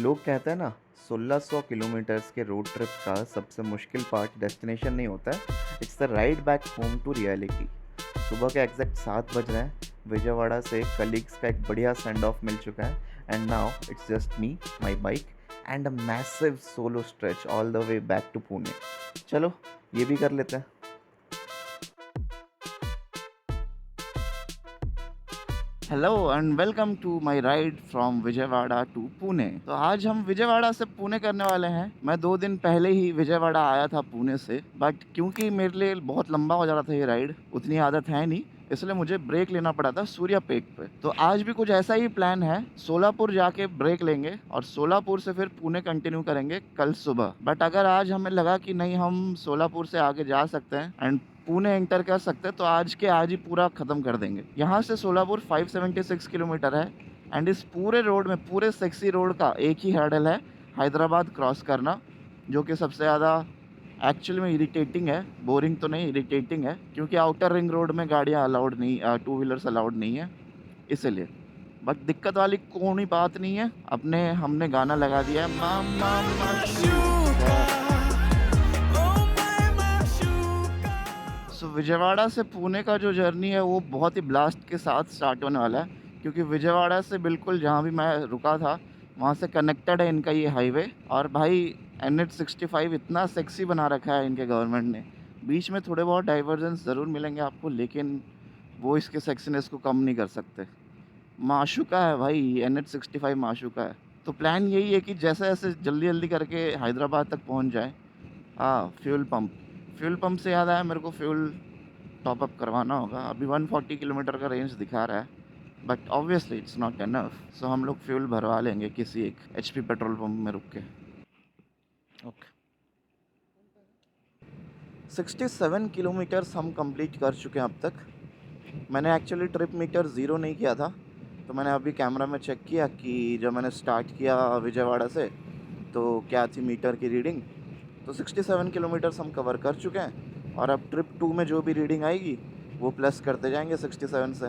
लोग कहते हैं ना 1600 किलोमीटर्स के रोड ट्रिप का सबसे मुश्किल पार्ट डेस्टिनेशन नहीं होता है, it's the ride back home to reality. सुबह के एग्जैक्ट 7 बज रहे हैं। विजयवाड़ा से कलीग्स का एक बढ़िया सेंड ऑफ मिल चुका है and now it's just me, my bike and a massive solo stretch all the way back to Pune. चलो ये भी कर लेते हैं। Hello and welcome to my ride from Vijayawada to Pune. तो आज हम विजयवाड़ा से पुणे करने वाले हैं। मैं 2 दिन पहले ही विजयवाड़ा आया था पुणे से, बट क्योंकि मेरे लिए बहुत लंबा हो जा रहा था ये राइड, उतनी आदत है नहीं, इसलिए मुझे ब्रेक लेना पड़ा था सूर्यापेट पे। तो आज भी कुछ ऐसा ही प्लान है, सोलापुर जाके ब्रेक लेंगे और सोलापुर से फिर पुणे कंटिन्यू करेंगे कल सुबह। बट अगर आज हमें लगा कि नहीं, हम सोलापुर से आगे जा सकते हैं एंड पुणे एंटर कर सकते हैं, तो आज के आज ही पूरा ख़त्म कर देंगे। यहाँ से सोलापुर 576 किलोमीटर है एंड इस पूरे रोड में, पूरे सेक्सी रोड का एक ही हर्डल है, हैदराबाद क्रॉस करना, जो कि सबसे ज़्यादा एक्चुअली में इरिटेटिंग है। बोरिंग तो नहीं, इरिटेटिंग है, क्योंकि आउटर रिंग रोड में गाड़ियाँ अलाउड नहीं, टू व्हीलर्स अलाउड नहीं है इसलिए। बट दिक्कत वाली कोई बात नहीं है, हमने गाना लगा दिया है मामा माशूका। सो विजयवाड़ा से पुणे का जो जर्नी है वो बहुत ही ब्लास्ट के साथ स्टार्ट होने वाला है, क्योंकि विजयवाड़ा से बिल्कुल जहाँ भी मैं रुका था वहाँ से कनेक्टेड है इनका ये हाईवे। और भाई NH65 इतना सेक्सी बना रखा है इनके गवर्नमेंट ने। बीच में थोड़े बहुत डाइवर्जेंस ज़रूर मिलेंगे आपको, लेकिन वो इसके सेक्सीनेस को कम नहीं कर सकते। माशूका है भाई, NH65 माशूका है। तो प्लान यही है कि जैसे जैसे जल्दी जल्दी करके हैदराबाद तक पहुँच जाए। हाँ, फ्यूल पंप से याद आया, मेरे को फ्यूल टॉप अप करवाना होगा। अभी 140 किलोमीटर का रेंज दिखा रहा है, but obviously it's not enough. So हम लोग फ्यूल भरवा लेंगे किसी एक HP पेट्रोल पंप में रुक के। ओके, 67 किलोमीटर्स हम कंप्लीट कर चुके हैं अब तक। मैंने एक्चुअली ट्रिप मीटर ज़ीरो नहीं किया था, तो मैंने अभी कैमरा में चेक किया कि जब मैंने स्टार्ट किया विजयवाड़ा से तो क्या थी मीटर की रीडिंग। तो 67 किलोमीटर्स हम कवर कर चुके हैं, और अब ट्रिप 2 में जो भी रीडिंग आएगी वो प्लस करते जाएंगे 67 से।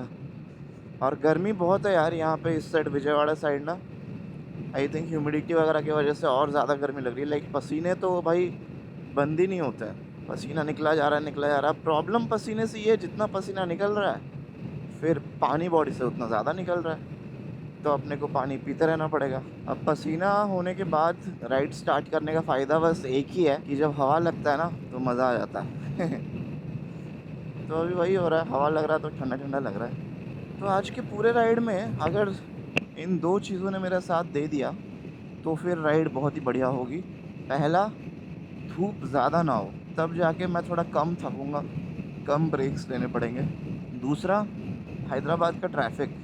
और गर्मी बहुत है यार यहाँ पे, इस साइड विजयवाड़ा साइड ना। आई थिंक ह्यूमिडिटी वगैरह की वजह से और ज़्यादा गर्मी लग रही है। लाइक पसीने तो भाई बंद ही नहीं होता है, पसीना निकला जा रहा है, निकला जा रहा है। प्रॉब्लम पसीने से ये है, जितना पसीना निकल रहा है फिर पानी बॉडी से उतना ज़्यादा निकल रहा है, तो अपने को पानी पीते रहना पड़ेगा। अब पसीना होने के बाद राइड स्टार्ट करने का फ़ायदा बस एक ही है कि जब हवा लगता है ना तो मज़ा आ जाता है। तो अभी वही हो रहा है, हवा लग रहा है तो ठंडा ठंडा लग रहा है। तो आज के पूरे राइड में अगर इन दो चीज़ों ने मेरा साथ दे दिया तो फिर राइड बहुत ही बढ़िया होगी। पहला, धूप ज़्यादा ना हो, तब जाके मैं थोड़ा कम थकूँगा, कम ब्रेक्स लेने पड़ेंगे। दूसरा, हैदराबाद का ट्रैफिक।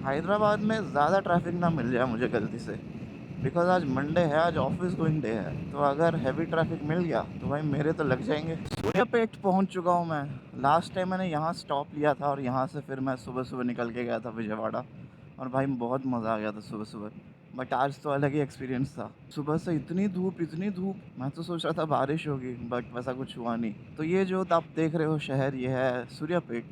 हैदराबाद में ज़्यादा ट्रैफिक ना मिल जाए मुझे गलती से, बिकॉज आज मंडे है, आज ऑफिस गोइंग डे है। तो अगर हैवी ट्रैफिक मिल गया तो भाई मेरे तो लग जाएंगे। सूर्यापेट पहुंच चुका हूं मैं। लास्ट टाइम मैंने यहाँ स्टॉप लिया था और यहाँ से फिर मैं सुबह सुबह निकल के गया था विजयवाड़ा, और भाई बहुत मज़ा आ गया था सुबह सुबह। बट आज तो अलग ही एक्सपीरियंस था। सुबह से इतनी धूप, इतनी धूप, मैं तो सोच रहा था बारिश होगी, बट वैसा कुछ हुआ नहीं। तो ये जो आप देख रहे हो शहर, ये है सूर्यापेट।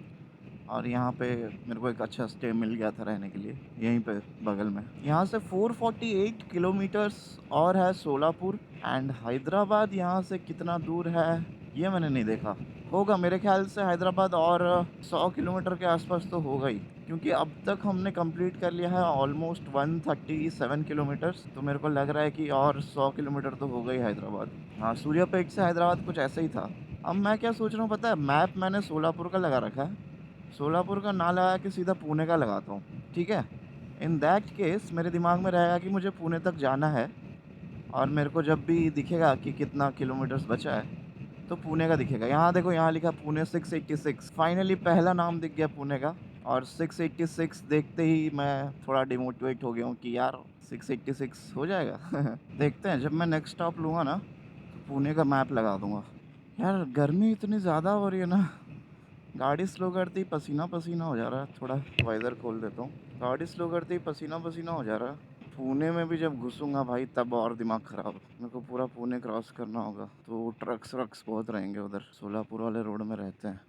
और यहाँ पे मेरे को एक अच्छा स्टे मिल गया था रहने के लिए, यहीं पे बगल में। यहाँ से 448 किलोमीटर्स और है सोलापुर। एंड हैदराबाद यहाँ से कितना दूर है ये मैंने नहीं देखा। होगा मेरे ख्याल से हैदराबाद और 100 किलोमीटर के आसपास तो होगा ही, क्योंकि अब तक हमने कंप्लीट कर लिया है ऑलमोस्ट 137 किलोमीटर्स। तो मेरे को लग रहा है कि और 100 किलोमीटर तो होगा ही हैदराबाद। हाँ, सूर्यापेट से हैदराबाद कुछ ऐसा ही था। अब मैं क्या सोच रहा हूँ पता है, मैप मैंने सोलापुर का लगा रखा है, सोलापुर का ना लगा के सीधा पुणे का लगाता हूँ, ठीक है। इन दैट केस मेरे दिमाग में रहेगा कि मुझे पुणे तक जाना है, और मेरे को जब भी दिखेगा कि कितना किलोमीटर्स बचा है तो पुणे का दिखेगा। यहाँ देखो, यहाँ लिखा पुणे 686। फाइनली पहला नाम दिख गया पुणे का, और 686 देखते ही मैं थोड़ा डिमोटिवेट हो गया हूँ कि यार 686 हो जाएगा। देखते हैं, जब मैं नेक्स्ट स्टॉप लूँगा ना तो पुणे का मैप लगा दूँगा। यार गर्मी इतनी ज़्यादा हो रही है ना, गाड़ी स्लो करते ही पसीना पसीना हो जा रहा है। थोड़ा वाइज़र खोल देता हूँ। गाड़ी स्लो करते ही पसीना पसीना हो जा रहा है। पुणे में भी जब घुसूँगा भाई तब और दिमाग ख़राब। मेरे को पूरा पुणे क्रॉस करना होगा, तो ट्रक्स व्रक्स बहुत रहेंगे उधर, सोलापुर वाले रोड में रहते हैं।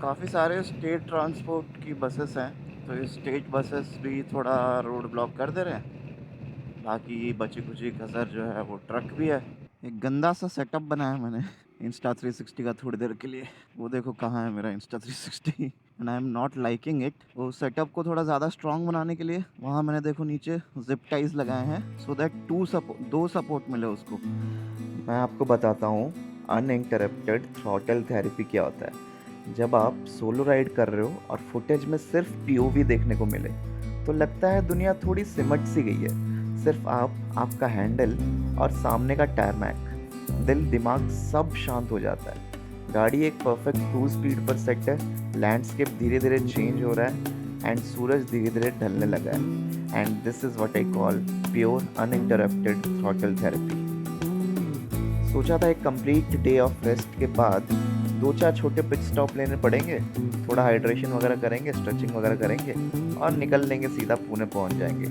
काफ़ी सारे स्टेट ट्रांसपोर्ट की बसेस हैं, तो ये स्टेट बसेस भी थोड़ा रोड ब्लॉक कर दे रहे हैं। बाकी बची कुची कसर जो है वो ट्रक भी है। एक गंदा सा सेटअप बनाया मैंने इंस्टा 360 का थोड़ी देर के लिए। वो देखो कहाँ है मेरा Insta 360 and I am not liking it. वो सेटअप को थोड़ा ज़्यादा स्ट्रॉन्ग बनाने के लिए वहाँ मैंने देखो नीचे जिप टाइज लगाए हैं सो दैट दो सपोर्ट मिले उसको। मैं आपको बताता हूँ अनइंटरप्टेड थ्रॉटल थेरेपी क्या होता है। जब आप सोलो राइड कर रहे हो और फुटेज में सिर्फ पीओवी देखने को मिले तो लगता है दुनिया थोड़ी सिमट सी गई है। सिर्फ आप, आपका हैंडल और सामने का टारमैक। दिल दिमाग सब शांत हो जाता है। गाड़ी एक परफेक्ट क्रूज स्पीड पर सेट है, लैंडस्केप धीरे धीरे चेंज हो रहा है एंड सूरज धीरे धीरे ढलने लगा है। And this is what I call pure uninterrupted throttle therapy. सोचा था एक कंप्लीट डे ऑफ रेस्ट के बाद दो चार छोटे पिट स्टॉप लेने पड़ेंगे, थोड़ा हाइड्रेशन वगैरह करेंगे, स्ट्रेचिंग वगैरह करेंगे और निकल लेंगे, सीधा पुणे पहुंच जाएंगे।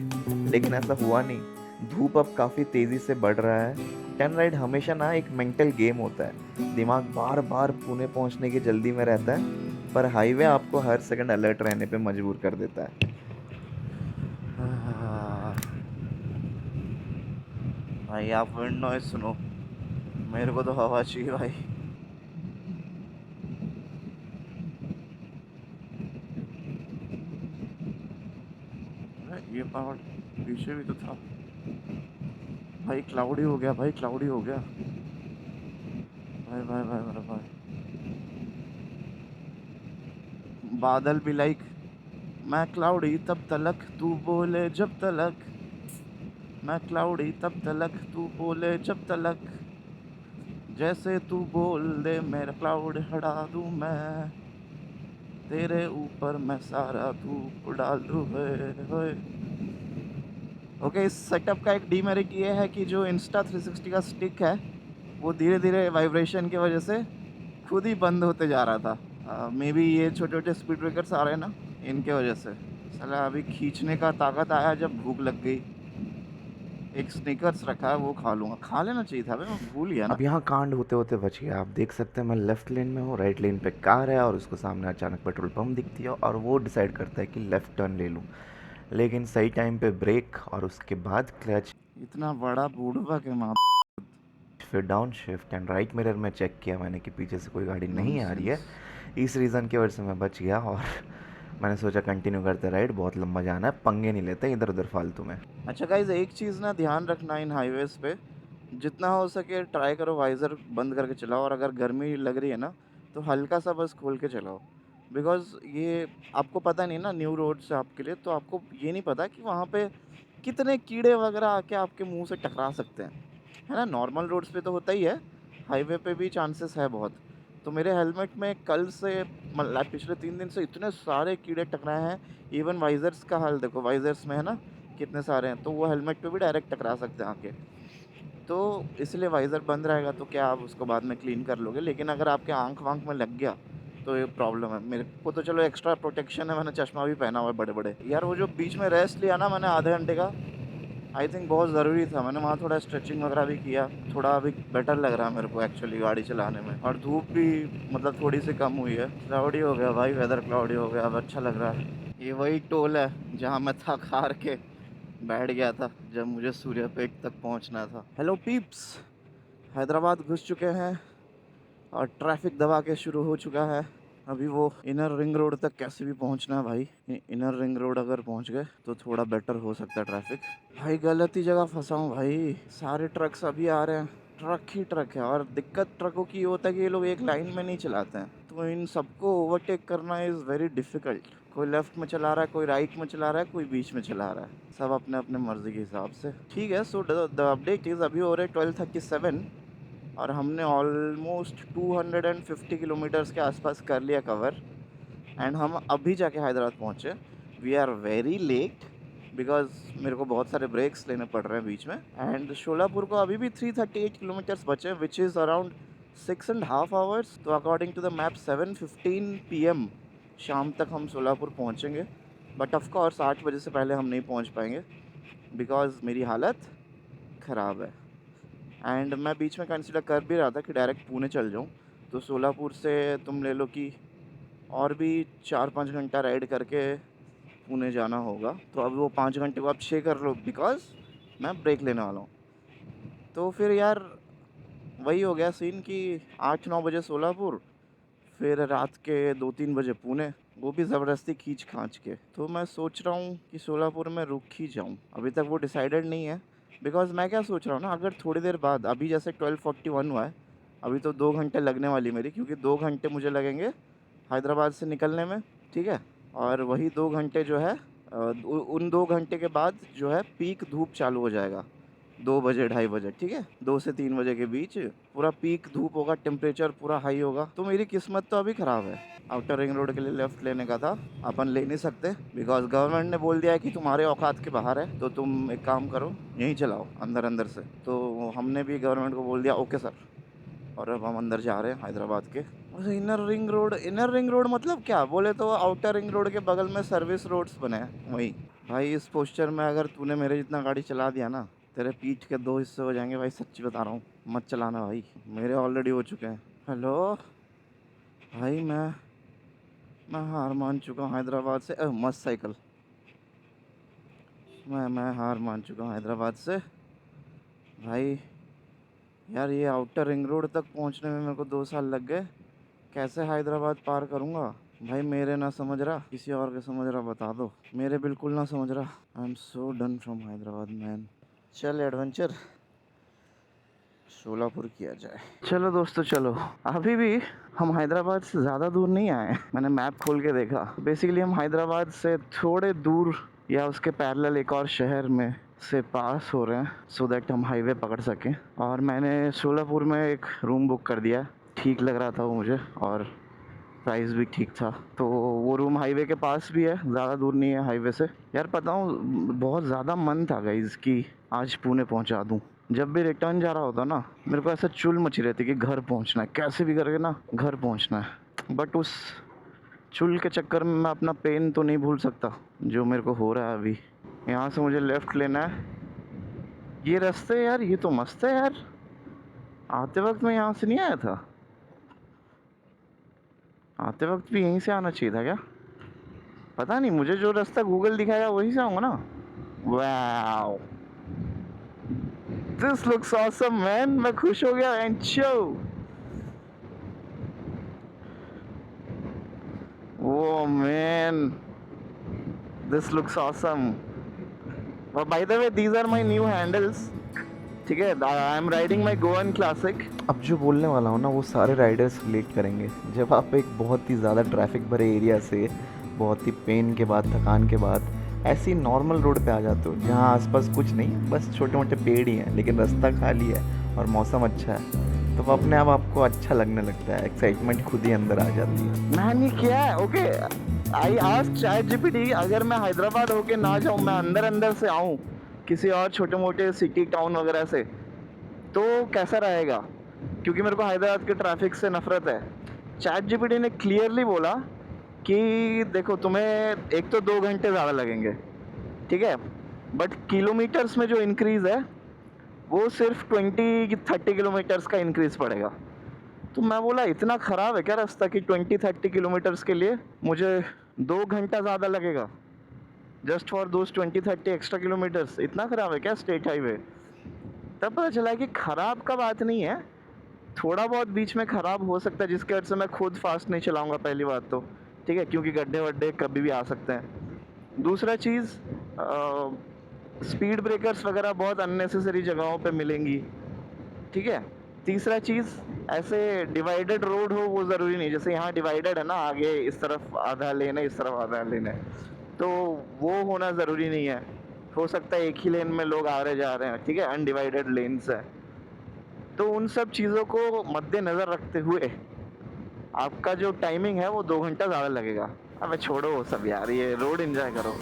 लेकिन ऐसा हुआ नहीं। धूप अब काफ़ी तेज़ी से बढ़ रहा है। टन राइड हमेशा ना एक मेंटल गेम होता है। दिमाग बार बार पुणे पहुंचने की जल्दी में रहता है, पर हाईवे आपको हर सेकंड अलर्ट रहने पे मजबूर कर देता है। भाई आप विंड नॉइज सुनो, मेरे को तो हवा चाहिए भाई। ये पहाड़ पीछे भी तो था भाई। क्लाउडी हो गया भाई, क्लाउडी हो गया भाई भाई भाई मेरा भाई। बादल भी लाइक मैं क्लाउडी तब तलक तू बोले जब तलक। मैं क्लाउडी तब तलक तू बोले जब तलक। जैसे तू बोल दे मेरा क्लाउड हटा दूं मैं। तेरे ऊपर मैं सारा धूप डाल दूं। होए। ओके, इस सेटअप का एक डीमेरिट ये है कि जो इंस्टा 360 का स्टिक है वो धीरे धीरे वाइब्रेशन की वजह से खुद ही बंद होते जा रहा था। मे बी ये छोटे छोटे स्पीड ब्रेकर्स आ रहे हैं ना, इनके वजह से। साला अभी खींचने का ताकत आया जब भूख लग गई। एक स्निकर्स रखा है वो खा लूँगा। खा लेना चाहिए था भाई, मैं भूल गया ना। अब यहाँ कांड होते होते बच गया। आप देख सकते हैं मैं लेफ़्ट लेन में हूँ, राइट लेन पे कार है और उसको सामने अचानक पेट्रोल पंप दिखती है और वो डिसाइड करता है कि लेफ़्ट टर्न ले लूँ, लेकिन सही टाइम पे ब्रेक और उसके बाद क्लच, इतना बड़ा बूढ़ा के माँ। फिर down shift and right mirror में चेक किया मैंने कि पीछे से कोई गाड़ी नहीं आ रही है। नॉनसेंस। इस रीज़न की वजह से मैं बच गया और मैंने सोचा कंटिन्यू करते राइड, बहुत लंबा जाना है, पंगे नहीं लेते इधर उधर फालतू में। अच्छा गाइज, एक चीज़ ना ध्यान रखना इन हाईवेज़ पे, जितना हो सके ट्राई करो वाइज़र बंद करके चलाओ। और अगर गर्मी लग रही है ना तो हल्का सा बस खोल के चलाओ। बिकॉज़ ये आपको पता नहीं ना, न्यू रोड्स है आपके लिए, तो आपको ये नहीं पता कि वहाँ पे कितने कीड़े वगैरह आके आपके मुंह से टकरा सकते हैं, है ना। नॉर्मल रोड्स पे तो होता ही है, हाईवे पे भी चांसेस है बहुत। तो मेरे हेलमेट में कल से मतलब पिछले 3 दिन से इतने सारे कीड़े टकराए हैं। इवन वाइज़र्स का हाल देखो, वाइज़र्स में है ना कितने सारे हैं, तो वो हेलमेट पे भी डायरेक्ट टकरा सकते हैं आके। तो इसलिए वाइज़र बंद रहेगा तो क्या आप उसको बाद में क्लीन कर लोगे, लेकिन अगर आपके आँख वाँख में लग गया तो ये प्रॉब्लम है। मेरे को तो चलो एक्स्ट्रा प्रोटेक्शन है, मैंने चश्मा भी पहना हुआ है बड़े बड़े। यार वो जो बीच में रेस्ट लिया ना मैंने आधे घंटे का, आई थिंक बहुत ज़रूरी था। मैंने वहाँ थोड़ा स्ट्रेचिंग वगैरह भी किया, थोड़ा अभी बेटर लग रहा है मेरे को एक्चुअली गाड़ी चलाने में। और धूप भी मतलब थोड़ी सी कम हुई है। क्लाउडी हो गया भाई, वेदर क्लाउडी हो गया, अब अच्छा लग रहा है। ये वही टोल है जहाँ मैं थक हार के बैठ गया था जब मुझे सूर्यापेट तक पहुँचना था। हेलो पीप्स, हैदराबाद घुस चुके हैं और ट्रैफिक दबा के शुरू हो चुका है। अभी वो इनर रिंग रोड तक कैसे भी पहुंचना है भाई। इनर रिंग रोड अगर पहुंच गए तो थोड़ा बेटर हो सकता है ट्रैफिक। भाई गलत ही जगह फंसा हूँ भाई, सारे ट्रक्स अभी आ रहे हैं, ट्रक ही ट्रक है। और दिक्कत ट्रकों की ये होता है कि ये लोग एक लाइन में नहीं चलाते हैं, तो इन सबको ओवरटेक करना इज़ वेरी डिफ़िकल्ट। कोई लेफ्ट में चला रहा है, कोई राइट में चला रहा है, कोई बीच में चला रहा है, सब अपने अपने मर्जी के हिसाब से। ठीक है, सो द अपडेट इज़ अभी हो रहे 12:37 और हमने ऑलमोस्ट 250 किलोमीटर्स के आसपास कर लिया कवर। एंड हम अभी जाके हैदराबाद पहुँचे। We are very late because मेरे को बहुत सारे ब्रेक्स लेने पड़ रहे हैं बीच में। एंड शोलापुर को अभी भी 338 किलोमीटर्स बचे, विच इज़ अराउंड 6.5 आवर्स। तो according to the map 7:15 PM शाम तक हम शोलापुर पहुँचेंगे। बट ऑफ कोर्स 8 बजे से पहले हम नहीं पहुँच पाएंगे बिकॉज मेरी हालत ख़राब है। एंड मैं बीच में कंसिडर कर भी रहा था कि डायरेक्ट पुणे चल जाऊँ। तो सोलापुर से तुम ले लो कि और भी 4-5 घंटा राइड करके पुणे जाना होगा। तो अब वो 5 घंटे को आप 6 कर लो बिकॉज मैं ब्रेक लेने वाला हूँ। तो फिर यार वही हो गया सीन कि 8-9 बजे सोलापुर, फिर रात के 2-3 बजे पुणे, वो भी ज़बरदस्ती खींच खांच के। तो मैं सोच रहा हूँ कि सोलापुर में रुक ही जाऊँ, अभी तक वो डिसाइडेड नहीं है। बिकॉज़ मैं क्या सोच रहा हूँ ना, अगर थोड़ी देर बाद, अभी जैसे 12:41 हुआ है, अभी तो 2 घंटे लगने वाली मेरी, क्योंकि 2 घंटे मुझे लगेंगे हैदराबाद से निकलने में, ठीक है। और वही 2 घंटे जो है उन 2 घंटे के बाद जो है पीक धूप चालू हो जाएगा, 2 बजे 2:30 बजे, ठीक है। 2 से 3 बजे के बीच पूरा पीक धूप होगा, टेम्परेचर पूरा हाई होगा। तो मेरी किस्मत तो अभी ख़राब है। आउटर रिंग रोड के लिए लेफ़्ट लेने का था, अपन ले नहीं सकते बिकॉज़ गवर्नमेंट ने बोल दिया है कि तुम्हारे औकात के बाहर है, तो तुम एक काम करो, यहीं चलाओ अंदर अंदर से। तो हमने भी गवर्नमेंट को बोल दिया ओके सर, और अब हम अंदर जा रहे हैं हैदराबाद के। वैसे इनर रिंग रोड मतलब क्या बोले तो आउटर रिंग रोड के बगल में सर्विस रोड्स बने हैं वहीं। भाई इस पोस्चर में अगर तूने मेरे जितना गाड़ी चला दिया ना, तेरे पीठ के 2 हिस्से हो जाएंगे भाई, सच्ची बता रहा हूँ। मत चलाना भाई, मेरे ऑलरेडी हो चुके हैं। हेलो भाई, मैं हार मान चुका हूँ हैदराबाद से। मस्त साइकिल। मैं हार मान चुका हूँ हैदराबाद से भाई। यार ये आउटर रिंग रोड तक पहुंचने में मेरे को 2 साल लग गए, कैसे हैदराबाद पार करूंगा भाई? मेरे ना समझ रहा, किसी और के समझ रहा बता दो, मेरे बिल्कुल ना समझ रहा। I am so done from Hyderabad man. चल एडवेंचर सोलापुर किया जाए। चलो दोस्तों चलो, अभी भी हम हैदराबाद से ज़्यादा दूर नहीं आए। मैंने मैप खोल के देखा, बेसिकली हम हैदराबाद से थोड़े दूर या उसके पैरेलल एक और शहर में से पास हो रहे हैं, सो दैट हम हाईवे पकड़ सकें। और मैंने सोलापुर में एक रूम बुक कर दिया, ठीक लग रहा था वो मुझे, और प्राइस भी ठीक था। तो वो रूम हाईवे के पास भी है, ज़्यादा दूर नहीं है हाईवे से। यार पता हूँ बहुत ज़्यादा मन था गाइस कि आज पुणे पहुँचा दूँ। जब भी रिटर्न जा रहा होता ना, मेरे को ऐसा चुल मची रहती कि घर पहुँचना है, कैसे भी करके ना घर पहुँचना है। बट उस चुल के चक्कर में मैं अपना पेन तो नहीं भूल सकता जो मेरे को हो रहा है अभी। यहाँ से मुझे लेफ़्ट लेना है। ये रास्ते यार, ये तो मस्त है यार। आते वक्त मैं यहाँ से नहीं आया था, आते वक्त भी यहीं से आना चाहिए था क्या? पता नहीं, मुझे जो रास्ता गूगल दिखाएगा वहीं से आऊँगा ना। Wow, this looks awesome man. मैं खुश हो गया एंचो। Whoa man, this looks awesome. By the way these are my new handles, ठीक है। I am riding my Goan classic. अब जो बोलने वाला हूँ ना वो सारे राइडर्स रिलेट करेंगे। जब आप एक बहुत ही ज़्यादा ट्रैफिक भरे एरिया से बहुत ही पेन के बाद, थकान के बाद ऐसी नॉर्मल रोड पे आ जाते हो जहाँ आसपास कुछ नहीं, बस छोटे मोटे पेड़ ही हैं, लेकिन रास्ता खाली है और मौसम अच्छा है, तो वो अपने आप आपको अच्छा लगने लगता है, एक्साइटमेंट खुद ही अंदर आ जाती है। मैंने किया है okay. I asked chat GPT, अगर मैं हैदराबाद होके ना जाऊँ, मैं अंदर अंदर से आऊँ किसी और छोटे मोटे सिटी टाउन वगैरह से, तो कैसा रहेगा? क्योंकि मेरे को हैदराबाद के ट्रैफिक से नफरत है। चैट जीपीटी ने क्लियरली बोला कि देखो तुम्हें एक तो 2 घंटे ज़्यादा लगेंगे, ठीक है, बट किलोमीटर्स में जो इंक्रीज़ है वो सिर्फ 20-30 किलोमीटर्स का इंक्रीज़ पड़ेगा। तो मैं बोला इतना ख़राब है क्या रास्ता कि 20-30 किलोमीटर्स के लिए मुझे 2 घंटा ज़्यादा लगेगा, just for those 20-30 extra kilometres? इतना ख़राब है क्या स्टेट हाईवे? तब पता चला कि ख़राब का बात नहीं है, थोड़ा बहुत बीच में ख़राब हो सकता है, जिसके वजह से मैं खुद फास्ट नहीं चलाऊंगा पहली बात तो, ठीक है, क्योंकि गड्ढे वड्ढे कभी भी आ सकते हैं। दूसरा चीज़, स्पीड ब्रेकर्स वगैरह बहुत अननेसेसरी जगहों पे मिलेंगी, ठीक है। तीसरा चीज़, ऐसे डिवाइडेड रोड हो वो ज़रूरी नहीं, जैसे यहाँ डिवाइडेड है ना, आगे इस तरफ आधा लेन है, इस तरफ आधा लेन है, तो वो होना ज़रूरी नहीं है। हो सकता है एक ही लेन में लोग आ रहे जा रहे हैं, ठीक है, अनडिवाइडेड लेन्स है। तो उन सब चीज़ों को मद्देनज़र रखते हुए आपका जो टाइमिंग है वो 2 घंटा ज़्यादा लगेगा। अबे छोड़ो वो सब यार, ये रोड एंजॉय करो।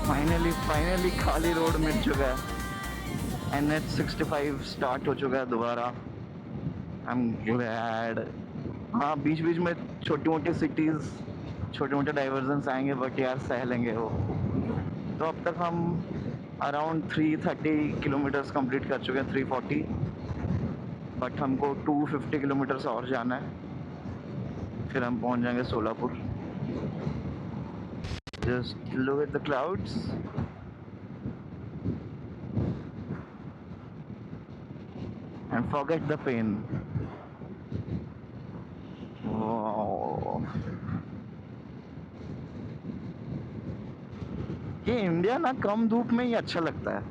फाइनली खाली रोड मिल चुका है। NH65 स्टार्ट हो चुका है दोबारा। I am glad. हाँ, बीच बीच में छोटी मोटी सिटीज़, छोटे मोटे डाइवर्जन्स आएंगे, बट यार सह लेंगे वो। तो अब तक हम अराउंड 330 किलोमीटर्स कंप्लीट कर चुके हैं, 340। बट हमको 250 किलोमीटर्स और जाना है, फिर हम पहुंच जाएंगे Solapur. Just look at the clouds. And forget the pain. ये इंडिया ना कम धूप में ही अच्छा लगता है,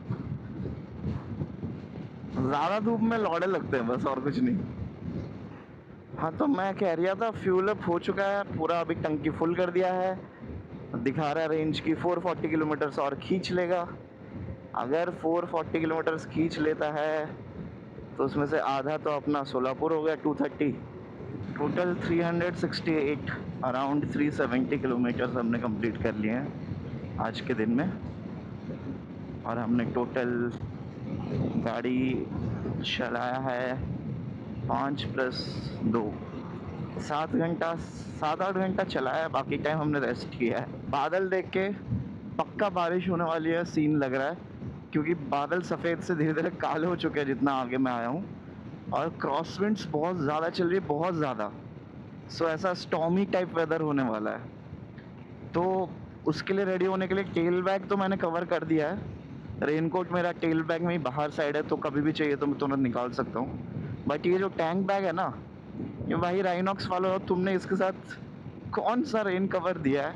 ज़्यादा धूप में लौड़े लगते हैं बस, और कुछ नहीं। हाँ, तो मैं कह रहा था फ्यूल अप हो चुका है पूरा, अभी टंकी फुल कर दिया है। दिखा रहा है रेंज की 440 किलोमीटर्स और खींच लेगा। अगर 440 किलोमीटर्स खींच लेता है तो उसमें से आधा तो अपना सोलापुर हो गया, 230। टोटल 368, अराउंड 370 किलोमीटर्स हमने कंप्लीट कर लिए हैं आज के दिन में। और हमने टोटल गाड़ी चलाया है 5+2, 7 घंटा, 7-8 घंटा चलाया। बाकी टाइम हमने रेस्ट किया है। बादल देख के पक्का बारिश होने वाली है सीन लग रहा है, क्योंकि बादल सफ़ेद से धीरे धीरे काले हो चुके हैं जितना आगे मैं आया हूँ। और क्रॉस विंड्स बहुत ज़्यादा चल रही है, बहुत ज़्यादा। सो ऐसा स्टॉर्मी टाइप वेदर होने वाला है। तो उसके लिए रेडी होने के लिए टेल बैग तो मैंने कवर कर दिया है। रेनकोट मेरा टेल बैग में ही बाहर साइड है, तो कभी भी चाहिए तो मैं तुरंत निकाल सकता हूँ। बट ये जो टैंक बैग है ना, ये भाई राइनॉक्स वालों, तुमने इसके साथ कौन सा रेन कवर दिया है,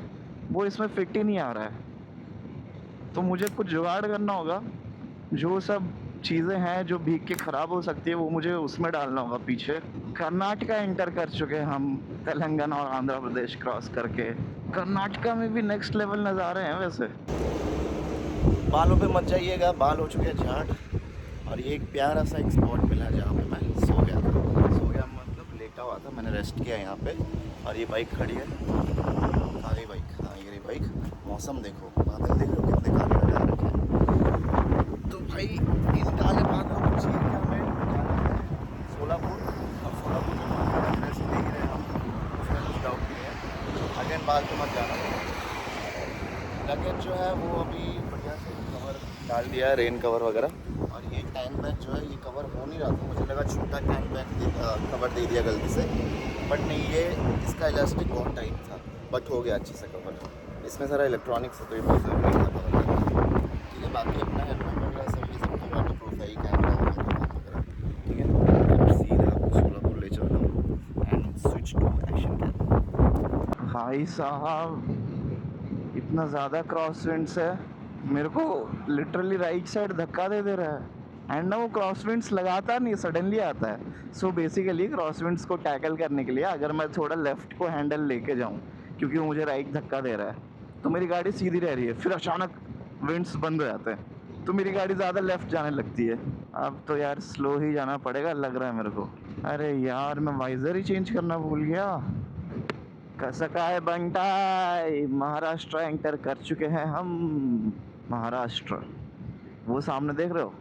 वो इसमें फिट ही नहीं आ रहा है। तो मुझे कुछ जुगाड़ करना होगा। जो सब चीज़ें हैं जो भीग के ख़राब हो सकती है, वो मुझे उसमें डालना होगा पीछे। कर्नाटका एंटर कर चुके हैं हम, तेलंगाना और आंध्र प्रदेश क्रॉस करके। कर्नाटका में भी नेक्स्ट लेवल नज़ारे हैं वैसे। बालों पे मत जाइएगा, बाल हो चुके हैं झाड़। और ये एक प्यारा सा एक स्पॉट मिला जहाँ पे मैं सो गया मतलब लेटा हुआ था, मैंने रेस्ट किया यहाँ पे। और ये बाइक खड़ी है, आ गई बाइक, हाँ ये रही बाइक। मौसम देखो, बादल देख लो कितने काले लगा रखे हैं। तो भाई इन काले बादलों को चीर के हमें जाना है सोलापुर। और सोलापुर में रेस्ट ले ही रहे हम, उसमें कुछ डाउट नहीं है। अगेन बाल तो मत जाना। लगेज जो है वो अभी बढ़िया से कवर डाल दिया है, रेन कवर वगैरह। और ये टैंक बैग जो है ये कवर हो नहीं रहा था, मुझे लगा छोटा टैंक बैग कवर दे दिया गलती से, बट नहीं, ये इसका इलास्टिक बहुत टाइट था, बट हो गया अच्छे से कवर। इसमें सारा इलेक्ट्रॉनिक्स है तो ये बहुत ज़रूरी था कवर करना। ठीक है, बाकी अपना हेलमेट वगैरह सब ये सब तो वाटर प्रूफ है ही, कैमरा वगैरह। ठीक है, अब सीधा आपको सोलापुर ले चलता हूँ and switch to action cam. भाई साहब, इतना ज़्यादा क्रॉस विंड्स है, मेरे को लिटरली राइट साइड धक्का दे रहा है। एंड ना वो क्रॉस विंड्स लगाता नहीं, सडनली आता है। सो बेसिकली क्रॉस विंड्स को टैकल करने के लिए अगर मैं थोड़ा लेफ़्ट को हैंडल लेके जाऊँ, क्योंकि मुझे राइट धक्का दे रहा है, तो मेरी गाड़ी सीधी रह रही है। फिर अचानक विंड्स बंद हो जाते हैं, तो मेरी गाड़ी ज़्यादा लेफ़्ट जाने लगती है। अब तो यार स्लो ही जाना पड़ेगा लग रहा है मेरे को। अरे यार, मैं वाइज़र ही चेंज करना भूल गया। कैसा का है बंटाई, महाराष्ट्र एंटर कर चुके हैं हम। महाराष्ट्र, वो सामने देख रहे हो,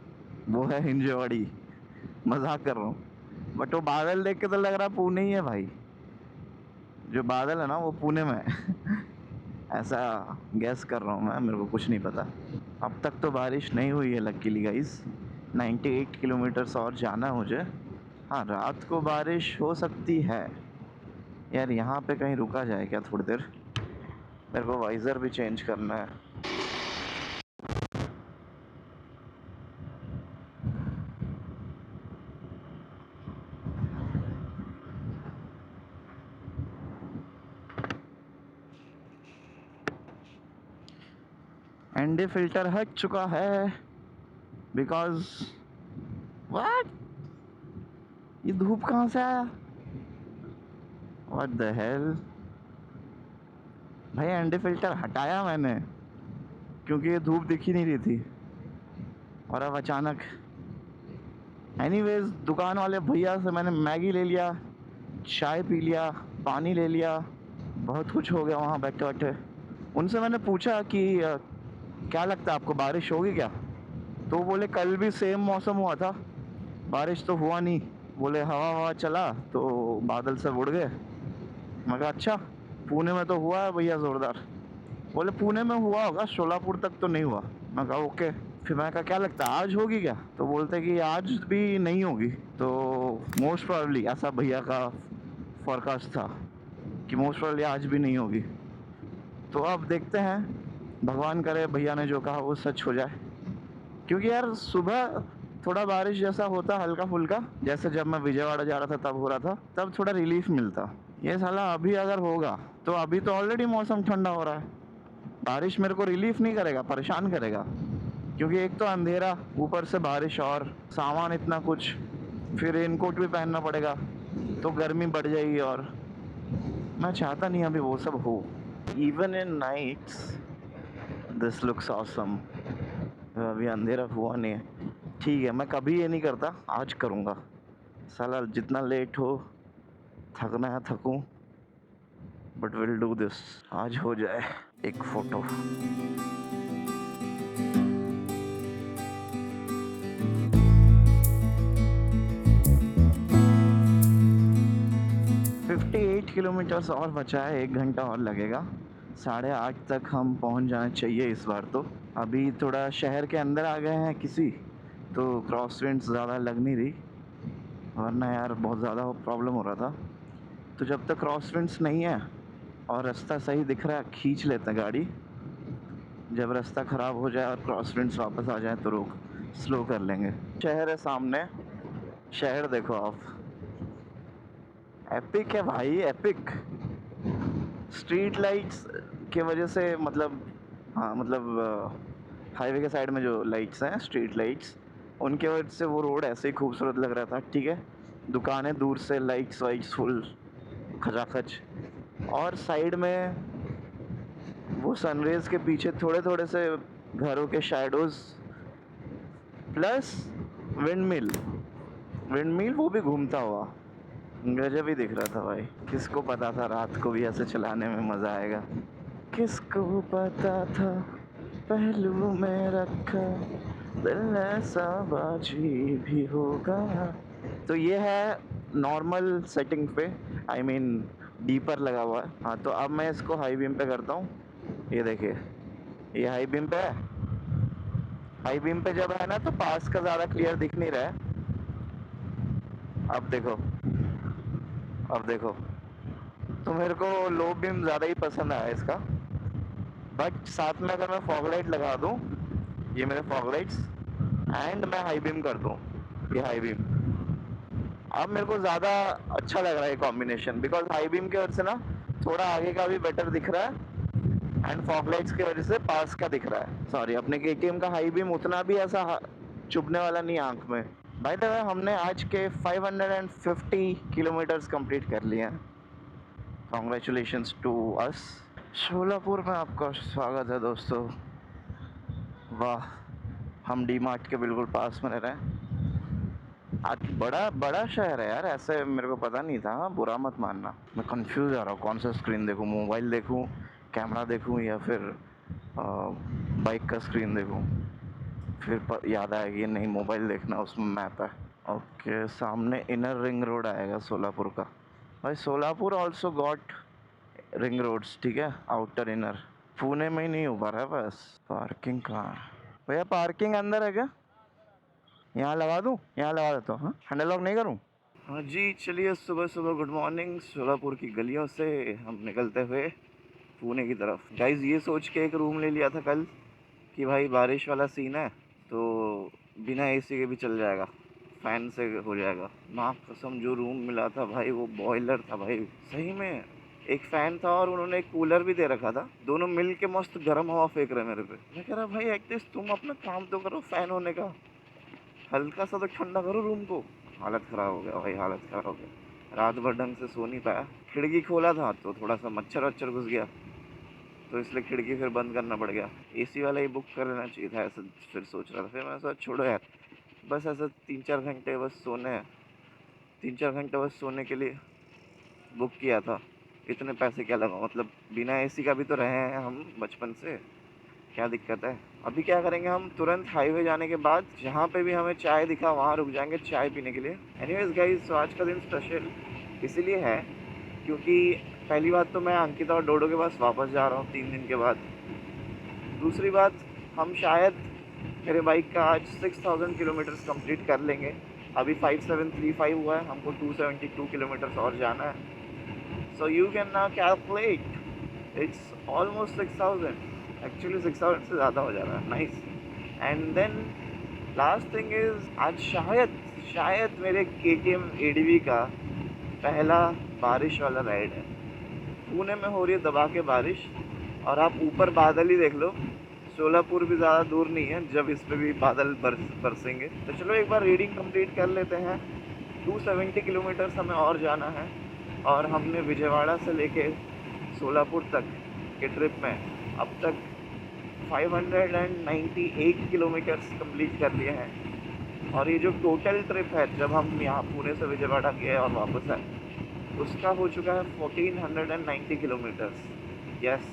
वो है हिंजेवाड़ी। मजाक कर रहा हूँ, बट वो बादल देख के तो लग रहा पुणे ही है भाई। जो बादल है ना वो पुणे में है। ऐसा गैस कर रहा हूँ मैं, मेरे को कुछ नहीं पता। अब तक तो बारिश नहीं हुई है लकीली गाइस। 98 किलोमीटर्स और जाना है मुझे। हाँ, रात को बारिश हो सकती है। यार यहाँ पे कहीं रुका जाए क्या थोड़ी देर? मेरे को वाइज़र भी चेंज करना है। एनडी फिल्टर हट चुका है बिकॉज व्हाट, ये धूप कहाँ से आया? व्हाट द हेल भाई, एनडी फिल्टर हटाया मैंने क्योंकि ये धूप दिख ही नहीं रही थी, और अब अचानक। एनीवेज, दुकान वाले भैया से मैंने मैगी ले लिया, चाय पी लिया, पानी ले लिया, बहुत कुछ हो गया वहाँ बैठे बैठे। उनसे मैंने पूछा कि क्या लगता है आपको बारिश होगी क्या? तो बोले कल भी सेम मौसम हुआ था, बारिश तो हुआ नहीं। बोले हवा हवा चला तो बादल सब उड़ गए। मैं कहा अच्छा, पुणे में तो हुआ है भैया ज़ोरदार। बोले पुणे में हुआ होगा, शोलापुर तक तो नहीं हुआ। मैं कहा ओके। फिर मैं कहा क्या लगता है आज होगी क्या? तो बोलते कि आज भी नहीं होगी। तो मोस्ट प्रोबेबली ऐसा भैया का फोरकास्ट था कि मोस्ट प्रोबेबली आज भी नहीं होगी। तो अब देखते हैं, भगवान करे भैया ने जो कहा वो सच हो जाए। क्योंकि यार सुबह थोड़ा बारिश जैसा होता हल्का फुल्का, जैसे जब मैं विजयवाड़ा जा रहा था तब हो रहा था, तब थोड़ा रिलीफ मिलता। ये साला अभी अगर होगा तो अभी तो ऑलरेडी मौसम ठंडा हो रहा है। बारिश मेरे को रिलीफ नहीं करेगा, परेशान करेगा। क्योंकि एक तो अंधेरा, ऊपर से बारिश और सामान इतना कुछ, फिर रेनकोट भी पहनना पड़ेगा, तो गर्मी बढ़ जाएगी। और मैं चाहता नहीं अभी वो सब हो। Even in nights this looks awesome. अभी अंधेरा हुआ नहीं है, ठीक है। मैं कभी ये नहीं करता, आज करूँगा। साला जितना लेट हो, थकना है थकूँ, बट विल डू दिस। आज हो जाए एक फ़ोटो। 58 किलोमीटर्स और बचा है, 1 घंटा और लगेगा। 8:30 तक हम पहुंच जाना चाहिए इस बार तो। अभी थोड़ा शहर के अंदर आ गए हैं किसी, तो क्रॉस विंड्स ज़्यादा लग नहीं रही, वरना यार बहुत ज़्यादा प्रॉब्लम हो रहा था। तो जब तक क्रॉस विंड्स नहीं है और रास्ता सही दिख रहा है, खींच लेते हैं गाड़ी। जब रास्ता ख़राब हो जाए और क्रॉस विंड्स वापस आ जाए तो रोक स्लो कर लेंगे। शहर है सामने, शहर देखो आप। एपिक है भाई, एपिक। स्ट्रीट लाइट्स के वजह से, मतलब हाँ, मतलब हाईवे के साइड में जो लाइट्स हैं, स्ट्रीट लाइट्स, उनके वजह से वो रोड ऐसे ही खूबसूरत लग रहा था। ठीक है, दुकानें दूर से, लाइट्स वाइट्स फुल खचाखच, और साइड में वो सनरेज के पीछे थोड़े थोड़े से घरों के शैडोज, प्लस विंड मिल वो भी घूमता हुआ, गजब ही दिख रहा था भाई। किसको पता था रात को भी ऐसे चलाने में मज़ा आएगा। किसको पता था पहलू में रखा दिल ऐसा बाजी भी होगा। तो ये है नॉर्मल सेटिंग पे, आई मीन डीपर लगा हुआ है। हाँ, तो अब मैं इसको हाई बीम पे करता हूँ। ये देखिए, ये हाई बीम पे है। हाई बीम पे जब है ना तो पास का ज़्यादा क्लियर दिख नहीं रहा है। अब देखो, अब देखो, तो मेरे को लो बीम ज़्यादा ही पसंद आया इसका। बट साथ में अगर मैं फॉग लाइट लगा दूँ, ये मेरे फॉग लाइट्स, एंड मैं हाई बीम कर दूँ, ये हाई बीम, अब मेरे को ज़्यादा अच्छा लग रहा है कॉम्बिनेशन। बिकॉज हाई बीम की वजह से ना थोड़ा आगे का भी बेटर दिख रहा है, एंड फॉग लाइट्स की वजह से पास का दिख रहा है। सॉरी, अपने KTM का हाई बीम उतना भी ऐसा चुभने वाला नहीं आँख में। बाय द वे, हमने आज के 550 किलोमीटर्स कंप्लीट कर लिए हैं। Congratulations to us. शोलापुर में आपका स्वागत है दोस्तों। वाह, हम डी मार्ट के बिल्कुल पास में रह रहे हैं। आज बड़ा बड़ा शहर है यार, ऐसे मेरे को पता नहीं था, बुरा मत मानना। मैं कंफ्यूज आ रहा हूँ कौन सा स्क्रीन देखूँ, मोबाइल देखूँ, कैमरा देखूँ, या फिर बाइक का स्क्रीन देखूँ। फिर याद आया कि नहीं, मोबाइल देखना, उसमें मैप है। ओके, सामने इनर रिंग रोड आएगा सोलापुर का। भाई Solapur also got ring roads, ठीक है, आउटर इनर। पुणे में ही नहीं हो पा रहा है बस। पार्किंग कहाँ है भैया? पार्किंग अंदर है क्या? यहाँ लगा दूँ? यहाँ लगा देता हूँ। हाँ, हैंडल लॉक नहीं करूँ? हाँ जी, चलिए सुबह सुबह गुड मॉर्निंग। सोलापुर की गलियों से हम निकलते हुए पुणे की तरफ। गाइस, ये सोच के एक रूम ले लिया था कल कि भाई बारिश वाला सीन है तो बिना AC के भी चल जाएगा, फ़ैन से हो जाएगा। माँ कसम, जो रूम मिला था भाई, वो बॉयलर था भाई, सही में। एक फ़ैन था और उन्होंने एक कूलर भी दे रखा था, दोनों मिल के मस्त गर्म हवा फेंक रहे मेरे पे। मैं कह रहा भाई एटलीस्ट तुम अपना काम तो करो, फ़ैन होने का, हल्का सा तो ठंडा करो रूम को। हालत ख़राब हो गया भाई, हालत ख़राब हो गया। रात भर ढंग से सो नहीं पाया। खिड़की खोला था तो थोड़ा सा मच्छर वच्छर घुस गया, तो इसलिए खिड़की फिर बंद करना पड़ गया। AC वाला ही बुक कर लेना चाहिए था, ऐसा फिर सोच रहा था। फिर मैं सोचा छोड़ो यार, बस ऐसा 3-4 घंटे बस सोने हैं, 3-4 घंटे बस सोने के लिए बुक किया था। इतने पैसे क्या लगाओ, मतलब बिना AC का भी तो रहे हैं हम बचपन से, क्या दिक्कत है। अभी क्या करेंगे हम, तुरंत हाईवे जाने के बाद जहाँ पे भी हमें चाय दिखा वहाँ रुक जाएंगे चाय पीने के लिए। एनीवेज गाइस, तो आज का दिन स्पेशल इसीलिए है क्योंकि पहली बात तो मैं अंकिता और डोडो के पास वापस जा रहा हूँ 3 दिन के बाद। दूसरी बात, हम शायद मेरे बाइक का आज 6000 किलोमीटर्स कंप्लीट कर लेंगे। अभी 5735 हुआ है, हमको 272 किलोमीटर्स और जाना है। So you can now calculate, it's almost 6000, actually 6000 से ज़्यादा हो जा रहा है। Nice. And then last thing is, आज शायद मेरे KTM ADV का पहला बारिश वाला राइड है। पुणे में हो रही है दबा के बारिश, और आप ऊपर बादल ही देख लो, सोलापुर भी ज़्यादा दूर नहीं है जब इस पे भी बादल बरसेंगे। तो चलो एक बार रीडिंग कंप्लीट कर लेते हैं। 270 किलोमीटर्स हमें और जाना है, और हमने विजयवाड़ा से लेके सोलापुर तक के ट्रिप में अब तक 598 किलोमीटर्स कंप्लीट कर लिए हैं। और ये जो टोटल ट्रिप है, जब हम यहाँ पुणे से विजयवाड़ा गए और वापस आए, उसका हो चुका है 1490 kilometres. Yes,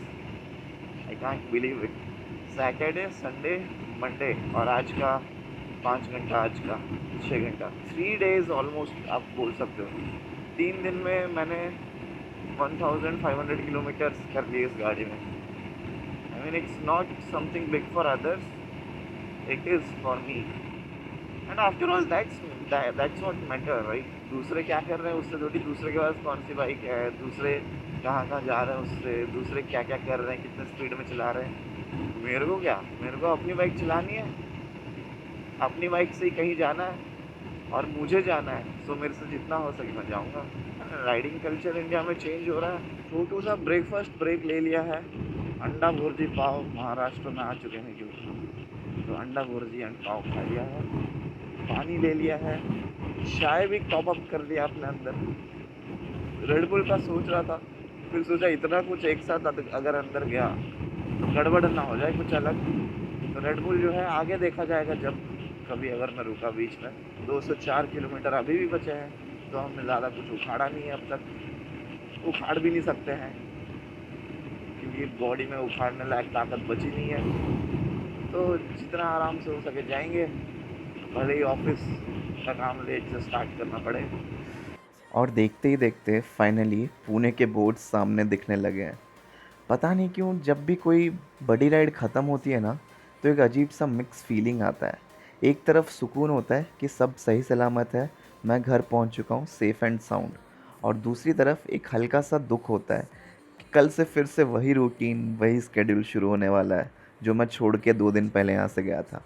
I can't believe it. Saturday, Sunday, Monday और आज का 5 घंटा, आज का 6 घंटा, 3 डेज ऑलमोस्ट आप बोल सकते हो। 3 दिन में मैंने 1500 किलोमीटर्स कर लिए इस गाड़ी में। I mean, it's not something big for others, it is for me. And after all that's what matter, right. दूसरे क्या कर रहे हैं उससे थोड़ी, दूसरे के पास कौन सी बाइक है, दूसरे कहाँ जा रहे हैं उससे, दूसरे क्या कर रहे हैं, कितने स्पीड में चला रहे हैं, मेरे को क्या, मेरे को अपनी बाइक चलानी है, अपनी बाइक से ही कहीं जाना है और मुझे जाना है। सो मेरे से जितना हो सके मैं जाऊँगा। राइडिंग कल्चर इंडिया में चेंज हो रहा है। छोटू सा ब्रेकफास्ट ब्रेक ले लिया है। अंडा भुर्जी पाव महाराष्ट्र में आ चुके हैं क्योंकि, तो अंडा भुर्जी एंड पाव खा लिया है, पानी ले लिया है, चाय भी टॉप अप कर लिया अपने अंदर। रेड बुल का सोच रहा था, फिर सोचा इतना कुछ एक साथ अगर अंदर गया तो गड़बड़ ना हो जाए कुछ अलग। तो रेड बुल जो है आगे देखा जाएगा जब कभी अगर मैं रुका बीच में। 204 किलोमीटर अभी भी बचे हैं, तो हमने ज़्यादा कुछ उखाड़ा नहीं है अब तक, उखाड़ भी नहीं सकते हैं क्योंकि बॉडी में उखाड़ने लायक ताकत बची नहीं है। तो जितना आराम से हो सके जाएंगे, भले ही ऑफिस का काम लेट से स्टार्ट करना पड़े। और देखते ही देखते फाइनली पुणे के बोर्ड्स सामने दिखने लगे हैं। पता नहीं क्यों जब भी कोई बड़ी राइड ख़त्म होती है ना, तो एक अजीब सा मिक्स फीलिंग आता है। एक तरफ सुकून होता है कि सब सही सलामत है, मैं घर पहुंच चुका हूं सेफ़ एंड साउंड, और दूसरी तरफ एक हल्का सा दुख होता है कि कल से फिर से वही रूटीन, वही स्केड्यूल शुरू होने वाला है जो मैं छोड़ के 2 दिन पहले यहाँ से गया था।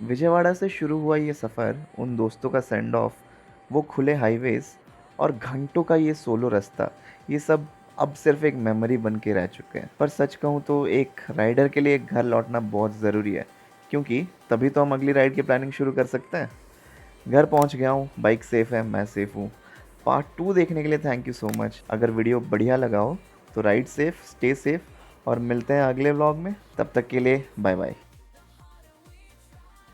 विजयवाड़ा से शुरू हुआ ये सफ़र, उन दोस्तों का सेंड ऑफ, वो खुले हाईवेज़ और घंटों का ये सोलो रास्ता, ये सब अब सिर्फ एक मेमोरी बन के रह चुके हैं। पर सच कहूँ तो एक राइडर के लिए एक घर लौटना बहुत ज़रूरी है, क्योंकि तभी तो हम अगली राइड की प्लानिंग शुरू कर सकते हैं। घर पहुँच गया हूँ, बाइक सेफ़ है, मैं सेफ़ हूँ। पार्ट 2 देखने के लिए थैंक यू सो मच। अगर वीडियो बढ़िया लगा हो तो राइड सेफ़, स्टे सेफ़, और मिलते हैं अगले व्लॉग में। तब तक के लिए बाय बाय।